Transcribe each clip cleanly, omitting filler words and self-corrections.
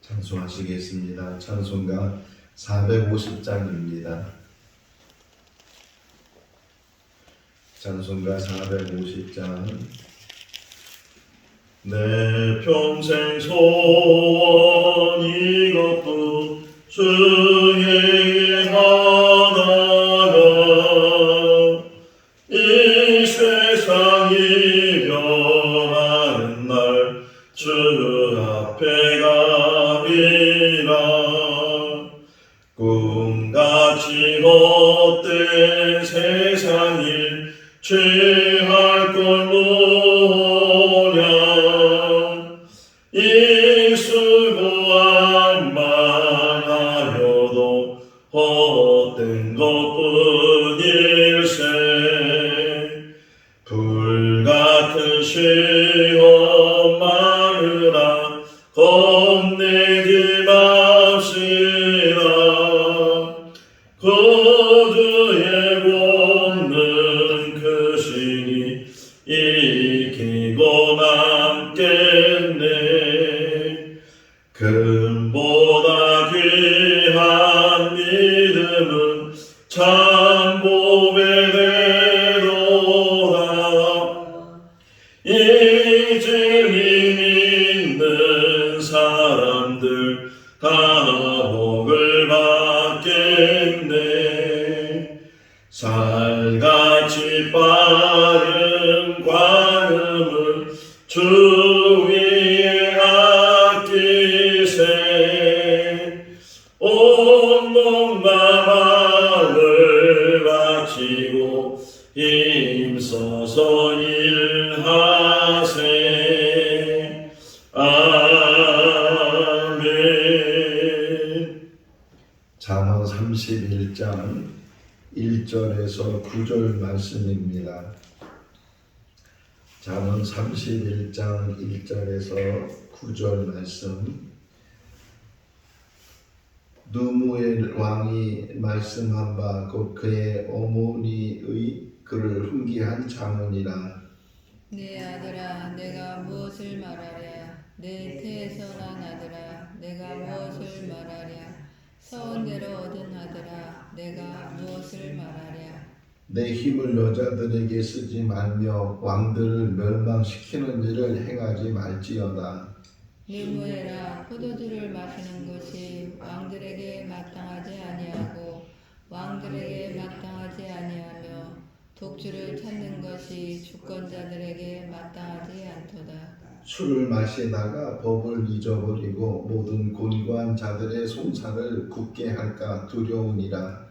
찬송하시겠습니다. 찬송가 450장입니다. 찬송가 450장. 내 평생 소원 이것도 주의 하다가 이 세상이 변하는 날 주 앞에 가리라. 꿈같이 헛된 세상일 취할 걸로냐. 이 수고한 만하여도 헛된 것뿐일세. 불같은 시험 많으나 겁내지 맙시다. 구주의 복는 크시니 이기고 남겠네. 금보다 귀한 믿음은 참 복의 대도다. 이 주님 믿는 사람들 다 복을 받겠네. 살같이 빠른 관음을 주 위에 아끼세. 온 몸과 마음을 바치고 힘써서 일하세. 아멘. 잠언 31장 1절에서 9절 말씀입니다. 잠언 31장 1절에서 9절 말씀. 누무엘 왕이 말씀한 바 곧 그의 어머니의 그를 훈계한 잠언이라. 내 아들아, 내가 무엇을 말하랴? 내 태에서 난 아들아, 내가 무엇을 말하랴? 서원대로 얻은 아들아, 내가 무엇을 말하랴? 내 힘을 여자들에게 쓰지 말며 왕들을 멸망시키는 일을 행하지 말지어다. 느무에라, 포도주를 마시는 것이 왕들에게 마땅하지 아니하고 왕들에게 마땅하지 아니하며 독주를 찾는 것이 주권자들에게 마땅하지 않도다. 술을 마시다가 법을 잊어버리고 모든 곤고한 자들의 손살을 굳게 할까 두려우니라.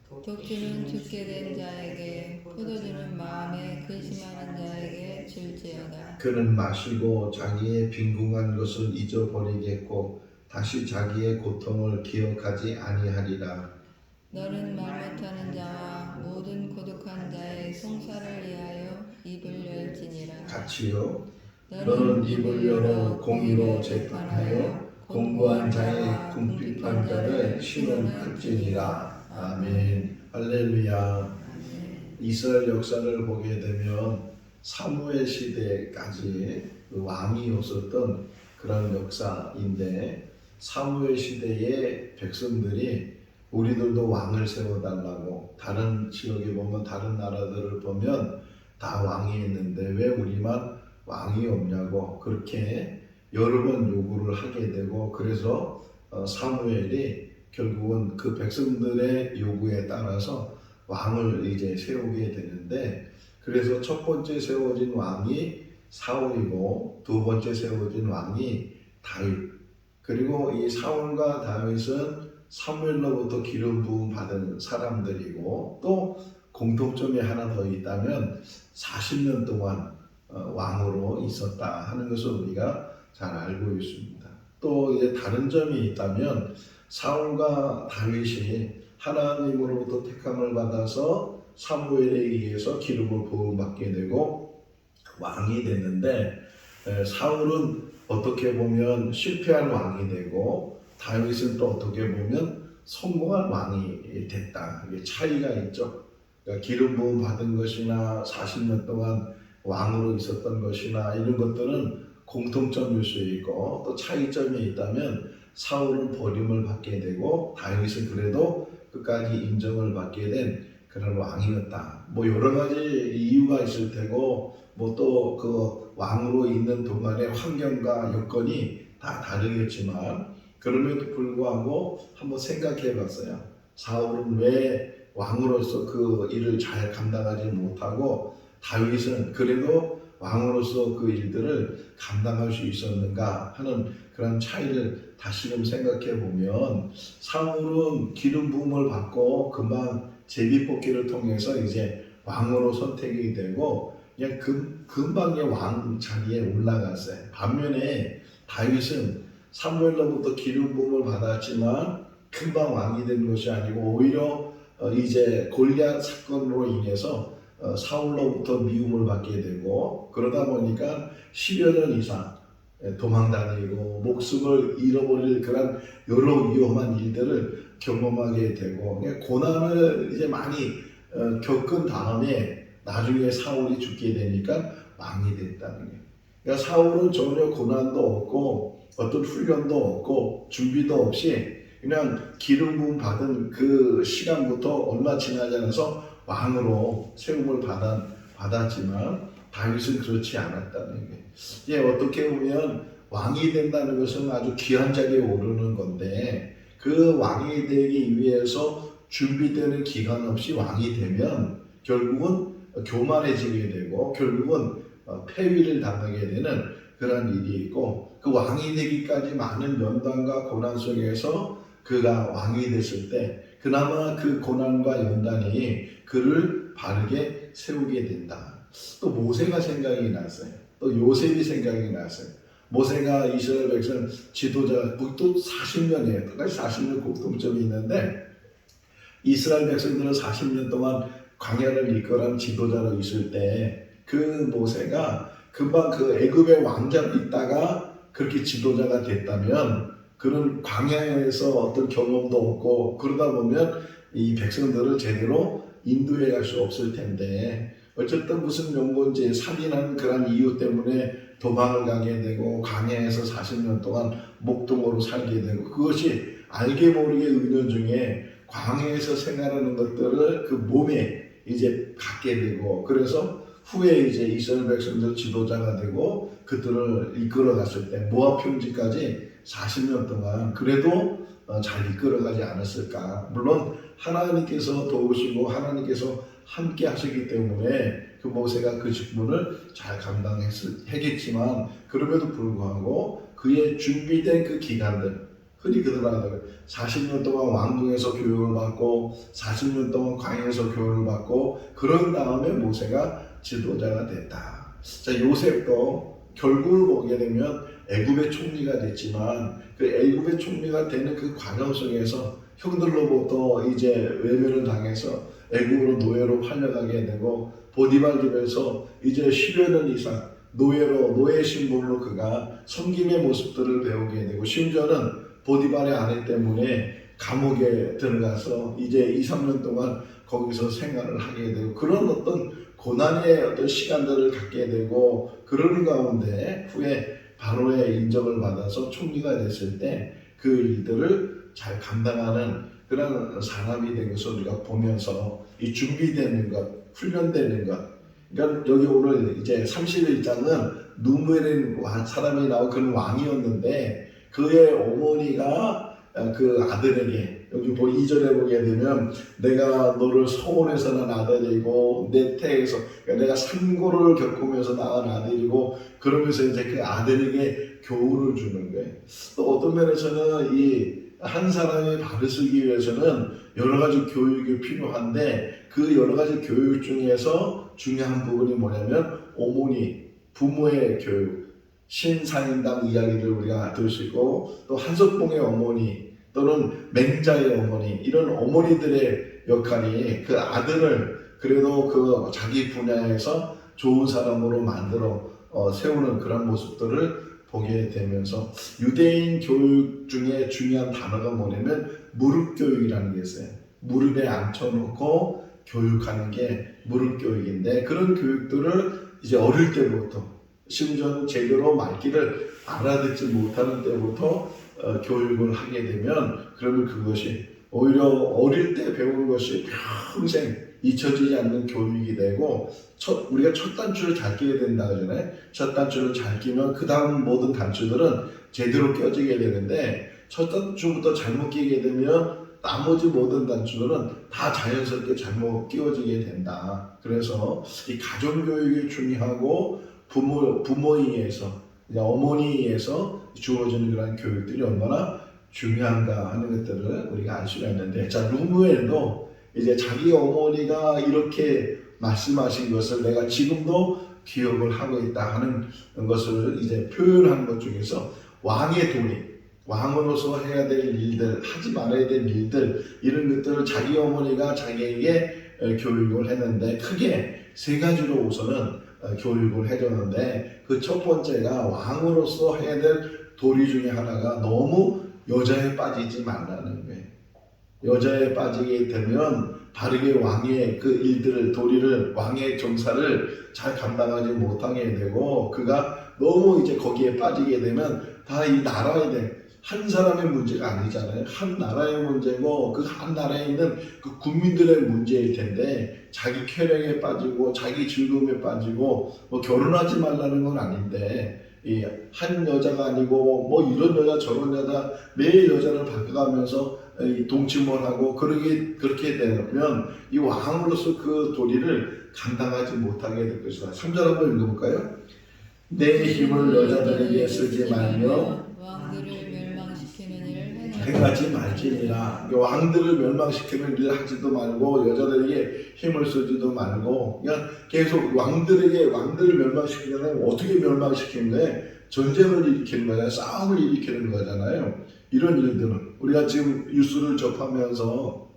독주는 죽게 된 자에게, 포도주는 마음에 근심하는 자에게 줄지어다. 그는 마시고 자기의 빈궁한 것을 잊어버리겠고 다시 자기의 고통을 기억하지 아니하리라. 너는 말 못하는 자와 모든 고독한 자의 송사를 위하여 입을 열지니라. 같이요. 너는 입을 열어 공의로 재판하여 공고한 자의 궁핍한 자를 심은 극진이라. 아멘. 할렐루야. 이스라엘 역사를 보게 되면 사무엘 시대까지 그 왕이 없었던 그런 역사인데, 사무엘 시대의 백성들이 우리들도 왕을 세워달라고, 다른 지역에 보면 다른 나라들을 보면 다 왕이 있는데 왜 우리만 왕이 없냐고 그렇게 여러 번 요구를 하게 되고, 그래서 사무엘이 결국은 그 백성들의 요구에 따라서 왕을 이제 세우게 되는데, 그래서 첫 번째 세워진 왕이 사울이고 두 번째 세워진 왕이 다윗. 그리고 이 사울과 다윗은 사무엘로부터 기름 부음 받은 사람들이고, 또 공통점이 하나 더 있다면 40년 동안 왕으로 있었다 하는 것을 우리가 잘 알고 있습니다. 또 이제 다른 점이 있다면 사울과 다윗이 하나님으로부터 택함을 받아서 사무엘에 의해서 기름을 부음받게 되고 왕이 됐는데, 사울은 어떻게 보면 실패한 왕이 되고 다윗은 또 어떻게 보면 성공한 왕이 됐다. 이게 차이가 있죠. 그러니까 기름 부음 받은 것이나 40년 동안 왕으로 있었던 것이나 이런 것들은 공통점일 수 있고 또 차이점이 있다면 사울은 버림을 받게 되고 다윗은 그래도 끝까지 인정을 받게 된 그런 왕이었다. 뭐 여러 가지 이유가 있을 테고 뭐 또 그 왕으로 있는 동안의 환경과 여건이 다 다르겠지만 그럼에도 불구하고 한번 생각해 봤어요. 사울은 왜 왕으로서 그 일을 잘 감당하지 못하고 다윗은 그래도 왕으로서 그 일들을 감당할 수 있었는가 하는 그런 차이를 다시금 생각해 보면 사울은 기름 부음을 받고 금방 제비뽑기를 통해서 이제 왕으로 선택이 되고 그냥 금방의 왕 자리에 올라갔어요. 반면에 다윗은 사무엘로부터 기름 부음을 받았지만 금방 왕이 된 것이 아니고 오히려 이제 골리앗 사건으로 인해서 사울로부터 미움을 받게 되고 그러다 보니까 10여 년 이상 도망다니고 목숨을 잃어버릴 그런 여러 위험한 일들을 경험하게 되고 고난을 이제 많이 겪은 다음에 나중에 사울이 죽게 되니까 왕이 됐다는 거예요. 그러니까 사울은 전혀 고난도 없고 어떤 훈련도 없고 준비도 없이 그냥 기름 부음 받은 그 시간부터 얼마 지나지 않아서 왕으로 세움을 받았지만 다윗은 그렇지 않았다는 게 이제 어떻게 보면 왕이 된다는 것은 아주 귀한 자리에 오르는 건데 그 왕이 되기 위해서 준비되는 기간 없이 왕이 되면 결국은 교만해지게 되고 결국은 폐위를 당하게 되는 그런 일이 있고 그 왕이 되기까지 많은 연단과 고난 속에서 그가 왕이 됐을 때 그나마 그 고난과 연단이 그를 바르게 세우게 된다. 또 모세가 생각이 났어요. 또 요셉이 생각이 났어요. 모세가 이스라엘 백성 지도자 또 40년이에요. 똑같이 40년 공통점이 있는데 이스라엘 백성들은 40년 동안 광야를 이끌어간 지도자로 있을 때 그 모세가 금방 그 애굽의 왕자로 있다가 그렇게 지도자가 됐다면 그런 광야에서 어떤 경험도 없고 그러다 보면 이 백성들을 제대로 인도해 갈 수 없을 텐데 어쨌든 무슨 명분지 살인한 그런 이유 때문에 도망을 가게 되고 광야에서 40년 동안 목동으로 살게 되고 그것이 알게 모르게 은연중에 광야에서 생활하는 것들을 그 몸에 이제 갖게 되고 그래서 후에 이제 이스라엘 백성들 지도자가 되고 그들을 이끌어 갔을 때 모압 평지까지 40년 동안 그래도 잘 이끌어가지 않았을까. 물론 하나님께서 도우시고 하나님께서 함께 하시기 때문에 그 모세가 그 직분을 잘 감당했겠지만 그럼에도 불구하고 그의 준비된 그 기간들 흔히 그러더라고요. 40년 동안 왕궁에서 교육을 받고 40년 동안 광야에서 교육을 받고 그런 다음에 모세가 지도자가 됐다. 자, 요셉도 결국을 보게 되면 애굽의 총리가 됐지만 그 애굽의 총리가 되는 그 과정 속에서 형들로부터 이제 외면을 당해서 애굽으로 노예로 팔려가게 되고 보디발 집에서 이제 10여 년 이상 노예 신분으로 그가 섬김의 모습들을 배우게 되고 심지어는 보디발의 아내 때문에 감옥에 들어가서 이제 2, 3년 동안 거기서 생활을 하게 되고 그런 어떤 고난의 어떤 시간들을 갖게 되고 그러는 가운데 후에 바로의 인정을 받아서 총리가 됐을 때 그 일들을 잘 감당하는 그런 사람이 된 것을 우리가 보면서 이 준비되는 것, 훈련되는 것. 그러니까 여기 오늘 이제 31장은 누무엘이라는 사람이 나온 그런 왕이었는데 그의 어머니가 그 아들에게 여기 2절에 보게 되면 내가 너를 서원에서 난 아들이고 내 태에서 그러니까 내가 산고를 겪으면서 낳은 아들이고 그러면서 이제 그 아들에게 교훈을 주는 거예요. 또 어떤 면에서는 이 한 사람이 바르 쓰기 위해서는 여러 가지 교육이 필요한데 그 여러 가지 교육 중에서 중요한 부분이 뭐냐면 어머니, 부모의 교육, 신사임당 이야기를 우리가 들을 수 있고 또 한석봉의 어머니 또는 맹자의 어머니 이런 어머니들의 역할이 그 아들을 그래도 그 자기 분야에서 좋은 사람으로 만들어 세우는 그런 모습들을 보게 되면서 유대인 교육 중에 중요한 단어가 뭐냐면 무릎 교육이라는 게 있어요. 무릎에 앉혀놓고 교육하는 게 무릎 교육인데 그런 교육들을 이제 어릴 때부터 심지어는 제대로 말귀를 알아듣지 못하는 때부터 교육을 하게 되면 그러면 그것이 오히려 어릴 때 배운 것이 평생 잊혀지지 않는 교육이 되고 우리가 첫 단추를 잘 끼게 된다 하잖아요. 첫 단추를 잘 끼면 그 다음 모든 단추들은 제대로 껴지게 되는데 첫 단추부터 잘못 끼게 되면 나머지 모든 단추들은 다 자연스럽게 잘못 끼워지게 된다. 그래서 이 가정교육이 중요하고 부모에 의해서 어머니에 의해서 주어지는 그런 교육들이 얼마나 중요한가 하는 것들을 우리가 알 수가 있는데, 자, 루무엘도 이제 자기 어머니가 이렇게 말씀하신 것을 내가 지금도 기억을 하고 있다 하는 것을 이제 표현하는 것 중에서 왕의 도리, 왕으로서 해야 될 일들, 하지 말아야 될 일들, 이런 것들을 자기 어머니가 자기에게 교육을 했는데 크게 세 가지로 우선은 교육을 해줬는데, 그 첫 번째가 왕으로서 해야 될 도리 중에 하나가 너무 여자에 빠지지 말라는 거예요. 여자에 빠지게 되면 바르게 왕의 그 일들을, 도리를, 왕의 정사를 잘 감당하지 못하게 되고, 그가 너무 이제 거기에 빠지게 되면 다 이 나라에 대해 한 사람의 문제가 아니잖아요. 한 나라의 문제고 그 한 나라에 있는 그 국민들의 문제일 텐데, 자기 쾌락에 빠지고 자기 즐거움에 빠지고 뭐 결혼하지 말라는 건 아닌데, 이 한 여자가 아니고 뭐 이런 여자 저런 여자 매일 여자를 바꿔가면서 동침을 하고 그렇게 되면 이 왕으로서 그 도리를 감당하지 못하게 될 것이다. 3절 한번 읽어볼까요? 내 힘을 여자들에게 쓰지 말며 왕들을 멸망시키는 일을 행하지 말지니라. 왕들을 멸망시키는 일을 하지도 말고 여자들에게 힘을 쓰지도 말고, 그냥 계속 왕들을 멸망시키려면 어떻게 멸망시키는 거예요? 전쟁을 일으키는 거잖아요. 싸움을 일으키는 거잖아요. 이런 일들은 우리가 지금 뉴스를 접하면서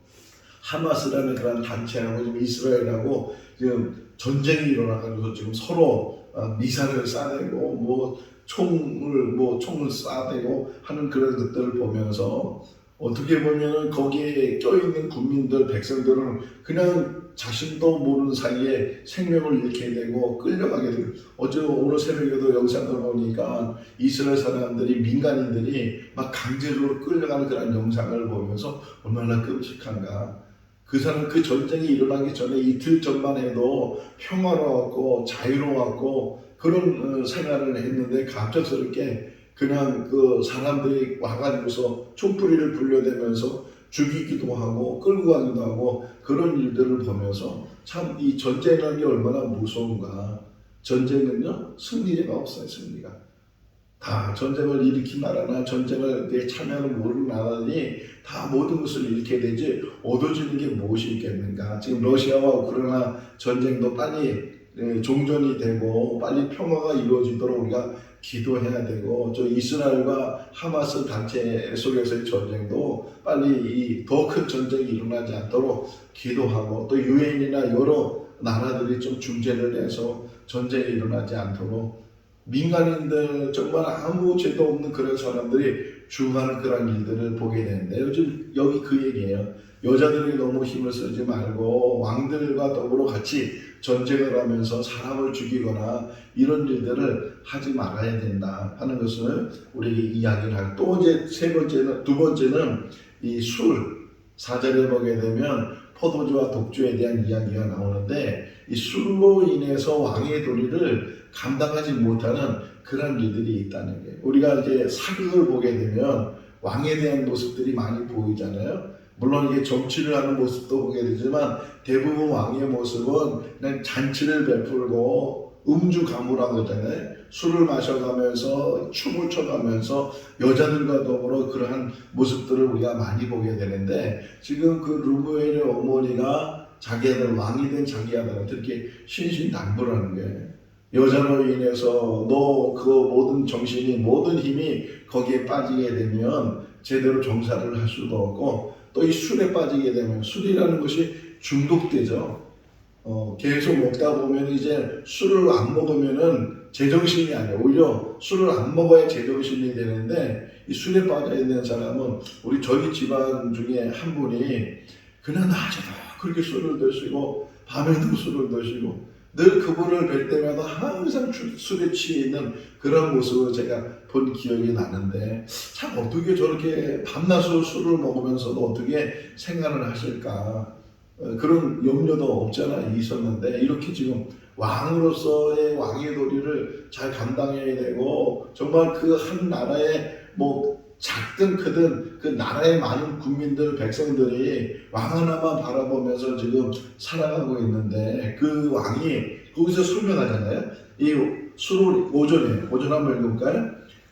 하마스라는 그런 단체하고 지금 이스라엘하고 지금 전쟁이 일어나가지고 지금 서로 미사를 쏴대고 총을 쏴대고 하는 그런 것들을 보면서 어떻게 보면은 거기에 껴있는 국민들, 백성들은 그냥 자신도 모르는 사이에 생명을 잃게 되고 끌려가게 되고, 오늘 새벽에도 영상을 보니까 이스라엘 사람들이, 민간인들이 막 강제적으로 끌려가는 그런 영상을 보면서 얼마나 끔찍한가. 그 사람 그 전쟁이 일어나기 전에 이틀 전만 해도 평화로웠고 자유로웠고 그런 생활을 했는데, 갑작스럽게 그냥 그 사람들이 와가지고서 촛불이를 불려대면서 죽이기도 하고 끌고 가기도 하고 그런 일들을 보면서 참 이 전쟁이라는 게 얼마나 무서운가. 전쟁은요 승리가 없어요. 승리가 다 전쟁을 일으킨 나라나 전쟁을 참여하는 모든 나라들이 다 모든 것을 잃게 되지 얻어지는 게 무엇이 있겠는가. 지금 러시아와 우크라이나 전쟁도 빨리 종전이 되고 빨리 평화가 이루어지도록 우리가 기도해야 되고, 저 이스라엘과 하마스 단체 속에서의 전쟁도 빨리 더 큰 전쟁이 일어나지 않도록 기도하고, 또 유엔이나 여러 나라들이 좀 중재를 해서 전쟁이 일어나지 않도록, 민간인들 정말 아무 죄도 없는 그런 사람들이 죽어가는 그런 일들을 보게 되는데, 요즘 여기 그 얘기예요. 여자들이 너무 힘을 쓰지 말고 왕들과 더불어 같이 전쟁을 하면서 사람을 죽이거나 이런 일들을 하지 말아야 된다 하는 것을 우리에게 이야기를 하고, 또 이제 두 번째는 이 술, 4절에 보게 되면 포도주와 독주에 대한 이야기가 나오는데, 이 술로 인해서 왕의 도리를 감당하지 못하는 그런 일들이 있다는 거예요. 우리가 이제 사극을 보게 되면 왕에 대한 모습들이 많이 보이잖아요. 물론 이게 정치를 하는 모습도 보게 되지만 대부분 왕의 모습은 그냥 잔치를 베풀고 음주가무라고 하잖아요. 술을 마셔가면서 춤을 춰가면서 여자들과 더불어 그러한 모습들을 우리가 많이 보게 되는데, 지금 그 루무엘의 어머니가 자기 아들, 왕이 된 자기 아들한테 이렇게 신신당부를 거예요. 여자로 인해서 너 그 모든 정신이, 모든 힘이 거기에 빠지게 되면 제대로 정사를 할 수도 없고, 또 이 술에 빠지게 되면, 술이라는 것이 중독되죠. 계속 먹다 보면 이제 술을 안 먹으면은 제정신이 아니에요. 오히려 술을 안 먹어야 제정신이 되는데, 이 술에 빠져 있는 사람은 저희 집안 중에 한 분이 그냥 낮에도 그렇게 술을 드시고 밤에도 술을 드시고 늘 그분을 뵐 때마다 항상 술에 취해 있는 그런 모습을 제가 본 기억이 나는데, 참 어떻게 저렇게 밤낮으로 술을 먹으면서도 어떻게 생활을 하실까, 그런 염려도 없잖아 있었는데, 이렇게 지금 왕으로서의 왕의 도리를 잘 감당해야 되고, 정말 그 한 나라의 뭐 작든 크든 그 나라의 많은 국민들 백성들이 왕 하나만 바라보면서 지금 살아가고 있는데, 그 왕이 거기서 설명하잖아요. 이 술을 오전 한번 읽을까요?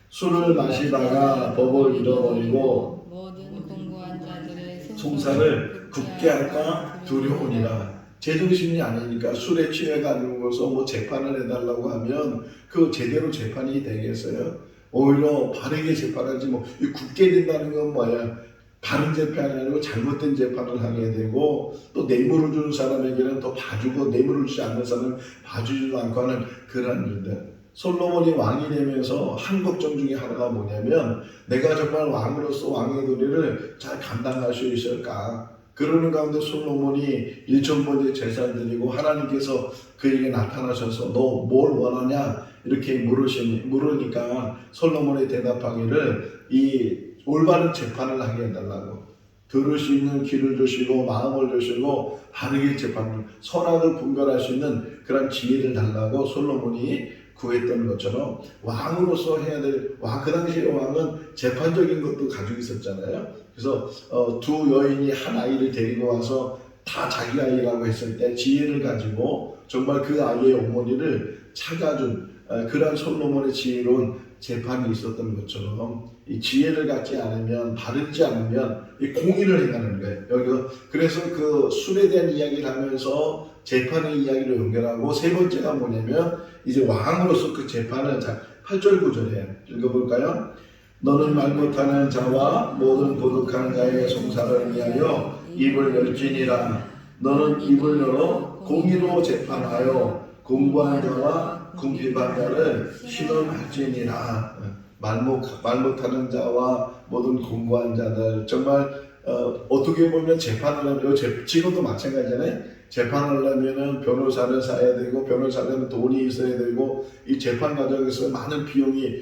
술을 마시다가 법을 잃어버리고 모든 공고한 자들의 송사를 굳게 할까 두려우니라. 제정신이 아니니까 술에 취해가지고서 뭐 재판을 해달라고 하면 그 제대로 재판이 되겠어요? 오히려 바르게 재판하지, 뭐 이 굳게 된다는 건 뭐야? 바른 재판이 아니고 잘못된 재판을 하게 되고, 또 뇌물을 주는 사람에게는 더 봐주고 뇌물을 주지 않는 사람은 봐주지도 않고 하는 그런 일들. 솔로몬이 왕이 되면서 한 걱정 중에 하나가 뭐냐면, 내가 정말 왕으로서 왕의 도리를 잘 감당할 수 있을까? 그러는 가운데 솔로몬이 1,000번째 제사를 드리고 하나님께서 그에게 나타나셔서 너 뭘 원하냐 이렇게 물으니까 솔로몬이 대답하기를 이 올바른 재판을 하게 해달라고, 들을 수 있는 귀를 주시고 마음을 주시고 바르게 재판을, 선악을 분별할 수 있는 그런 지혜를 달라고 솔로몬이 구했던 것처럼, 왕으로서 해야 될 그 당시의 왕은 재판적인 것도 가지고 있었잖아요. 그래서 두 여인이 한 아이를 데리고 와서 다 자기 아이라고 했을 때 지혜를 가지고 정말 그 아이의 어머니를 찾아준 그러한 솔로몬의 지혜로운 재판이 있었던 것처럼, 이 지혜를 갖지 않으면, 바르지 않으면 이 공의를 행하는 거예요. 여기서 그래서 그 술에 대한 이야기를 하면서 재판의 이야기로 연결하고, 세 번째가 뭐냐면 이제 왕으로서 그 재판을 8절 9절에 읽어볼까요? 너는 말 못하는 자와 모든 고독하는 자의 송사를 위하여 입을 열지니라. 너는 입을 열어 공의로 재판하여 공부한 자와 궁핍한 자를 신원할지니라. 말 못하는 자와 모든 공부한 자들, 정말 어떻게 보면 재판을 하면, 지금도 마찬가지잖아요. 재판을 하려면 변호사를 사야 되고, 변호사는 돈이 있어야 되고, 이 재판 과정에서 많은 비용이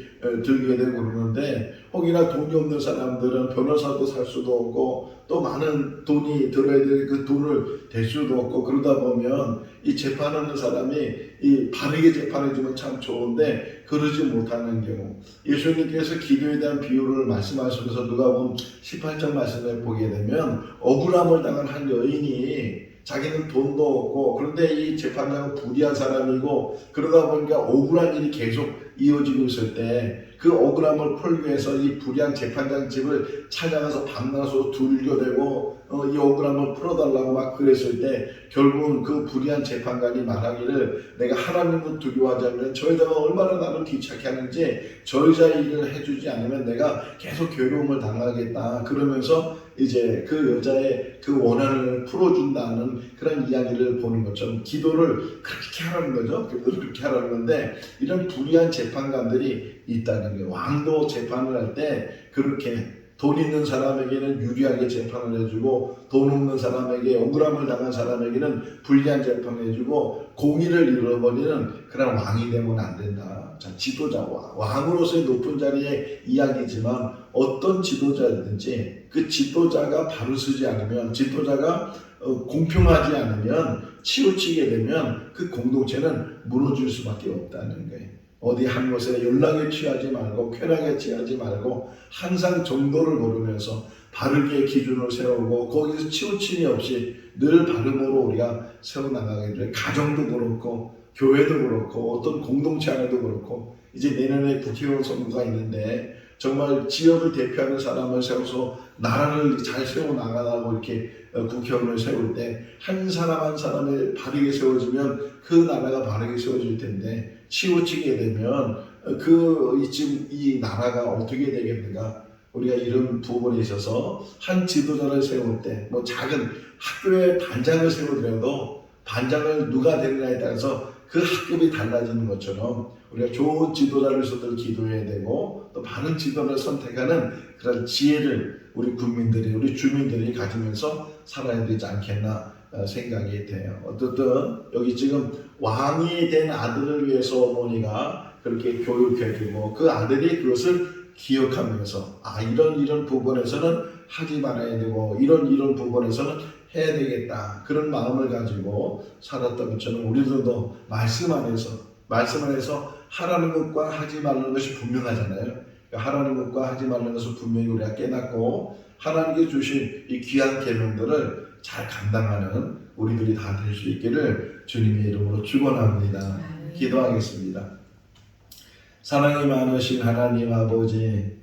들게 되고 그러는데, 혹이나 돈이 없는 사람들은 변호사도 살 수도 없고, 또 많은 돈이 들어야 될 그 돈을 댈 수도 없고, 그러다 보면 이 재판하는 사람이 이 바르게 재판해주면 참 좋은데 그러지 못하는 경우, 예수님께서 기도에 대한 비유를 말씀하시면서 누가복음 18장 말씀을 보게 되면, 억울함을 당한 한 여인이 자기는 돈도 없고, 그런데 이 재판장은 부귀한 사람이고, 그러다 보니까 억울한 일이 계속 이어지고 있을 때 그 억울함을 풀기 위해서 이 불의한 재판장 집을 찾아가서 밤낮으로 둘겨대고 이 억울함을 풀어달라고 막 그랬을 때, 결국은 그 불의한 재판관이 말하기를, 내가 하나님을 두려워하지 않으면 저 여자가 얼마나 나를 귀찮게 하는지, 저 여자의 일을 해주지 않으면 내가 계속 괴로움을 당하겠다. 그러면서 이제 그 여자의 그 원한을 풀어준다는 그런 이야기를 보는 것처럼, 기도를 그렇게 하라는 거죠. 기도를 그렇게 하라는 건데, 이런 불의한 재판관들이 있다는 거예요. 왕도 재판을 할 때 그렇게 돈 있는 사람에게는 유리하게 재판을 해주고, 돈 없는 사람에게, 억울함을 당한 사람에게는 불리한 재판을 해주고, 공의를 잃어버리는 그런 왕이 되면 안 된다. 자, 지도자, 왕으로서의 높은 자리의 이야기지만, 어떤 지도자든지 그 지도자가 바로 서지 않으면, 지도자가 공평하지 않으면, 치우치게 되면 그 공동체는 무너질 수밖에 없다는 거예요. 어디 한 곳에 연락에 취하지 말고, 쾌락에 취하지 말고, 항상 정도를 고르면서 바르게 기준을 세우고, 거기서 치우침이 없이 늘 바름으로 우리가 세워나가게 될, 가정도 그렇고 교회도 그렇고 어떤 공동체 안에도 그렇고, 이제 내년에 국회의원 선거가 있는데 정말 지역을 대표하는 사람을 세워서 나라를 잘 세워나가라고 이렇게 국회의원을 세울 때, 한 사람 한 사람을 바르게 세워주면 그 나라가 바르게 세워질 텐데, 치우치게 되면 이 나라가 어떻게 되겠는가. 우리가 이런 부분에 있어서 한 지도자를 세울 때, 뭐 작은 학교의 반장을 세우더라도 반장을 누가 되느냐에 따라서 그 학급이 달라지는 것처럼, 우리가 좋은 지도자를 서들 기도해야 되고, 또 바른 지도를 선택하는 그런 지혜를 우리 국민들이, 우리 주민들이 가지면서 살아야 되지 않겠나 생각이 돼요. 어쨌든 여기 지금 왕이 된 아들을 위해서 어머니가 그렇게 교육해주고 그 아들이 그것을 기억하면서 이런 부분에서는 하지 말아야 되고 이런 부분에서는 해야 되겠다 그런 마음을 가지고 살았던 것처럼 우리들도 말씀 안에서 하라는 것과 하지 말라는 것이 분명하잖아요. 하라는 것과 하지 말라는 것을 분명히 우리가 깨닫고 하나님께 주신 이 귀한 계명들을 잘 감당하는 우리들이 다 될 수 있기를 주님의 이름으로 축원합니다. 기도하겠습니다. 사랑이 많으신 하나님 아버지,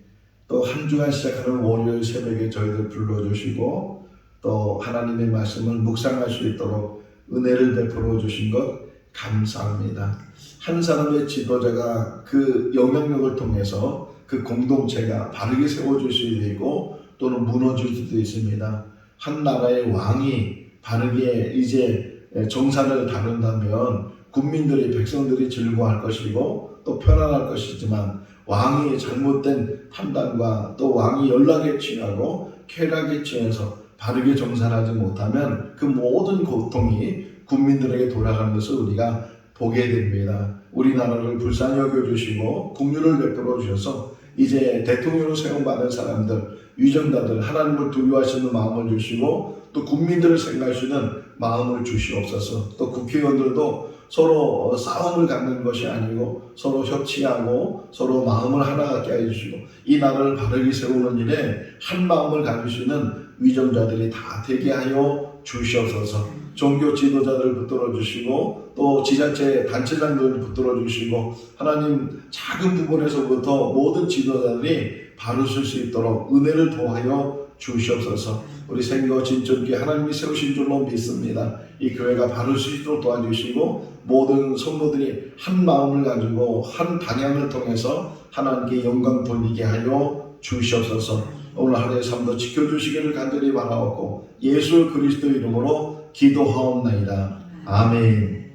또 한 주간 시작하는 월요일 새벽에 저희들 불러주시고 또 하나님의 말씀을 묵상할 수 있도록 은혜를 베풀어 주신 것 감사합니다. 한 사람의 지도자가 그 영향력을 통해서 그 공동체가 바르게 세워질 수도 있고 또는 무너질 수도 있습니다. 한 나라의 왕이 바르게 이제 정사를 다룬다면 국민들이 백성들이 즐거워할 것이고 또 편안할 것이지만 왕이 잘못된 판단과 또 왕이 연락에 취하고 쾌락에 취해서 바르게 정산하지 못하면 그 모든 고통이 국민들에게 돌아가는 것을 우리가 보게 됩니다. 우리나라를 불쌍히 여겨주시고 긍휼을 베풀어 주셔서 이제 대통령으로 세움받은 사람들, 위정자들 하나님을 두려워하시는 마음을 주시고 또 국민들을 생각할 수 있는 마음을 주시옵소서. 또 국회의원들도 서로 싸움을 갖는 것이 아니고 서로 협치하고 서로 마음을 하나 갖게 해주시고 이 나라를 바르게 세우는 일에 한 마음을 가질 수 있는 위정자들이 다 되게 하여 주시옵소서. 종교 지도자들을 붙들어 주시고 또 지자체 단체장들을 붙들어 주시고 하나님 작은 부분에서부터 모든 지도자들이 바르실 수 있도록 은혜를 도하여 주시옵소서. 우리 생거 진천교회 하나님이 세우신 줄로 믿습니다. 이 교회가 바를 수 있도록 도와주시고 모든 성도들이 한 마음을 가지고 한 방향을 통해서 하나님께 영광 돌리게 하여 주시옵소서. 오늘 하루의 삶도 지켜주시기를 간절히 바라옵고 예수 그리스도 이름으로 기도하옵나이다. 아멘.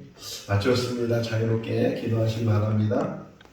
마쳤습니다. 자유롭게 기도하시기 바랍니다.